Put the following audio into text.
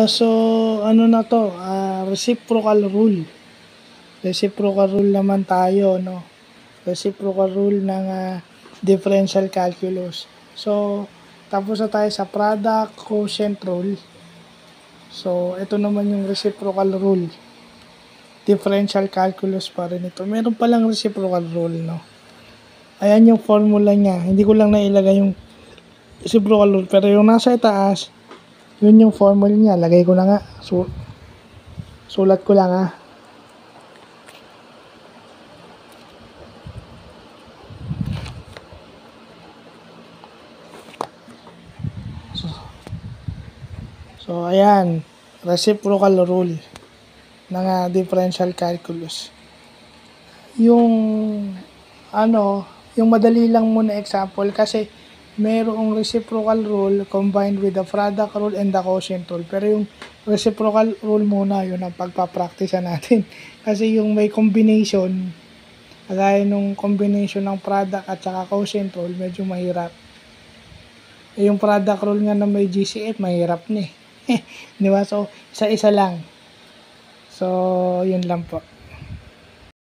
So ano na to, reciprocal rule. Reciprocal rule naman tayo, no? Reciprocal rule ng differential calculus. So, tapos na tayo sa product quotient rule. So, ito naman yung reciprocal rule. Differential calculus pa rin ito. Meron palang reciprocal rule, no? Ayan yung formula niya. Hindi ko lang nailagay yung reciprocal rule. Pero yung nasa itaas, yun yung formula niya. Lagay ko na nga. Sulat ko lang So, ayan. Reciprocal rule ng differential calculus. Yung yung madali lang muna example kasi merong reciprocal rule combined with the product rule and the quotient rule. Pero yung reciprocal rule muna, yun ang pagpapractice natin. Kasi yung may combination, kagaya nung combination ng product at saka quotient rule, medyo mahirap. Yung product rule nga na may GCF, mahirap na eh. Di ba? So, isa-isa lang. So, yun lang po.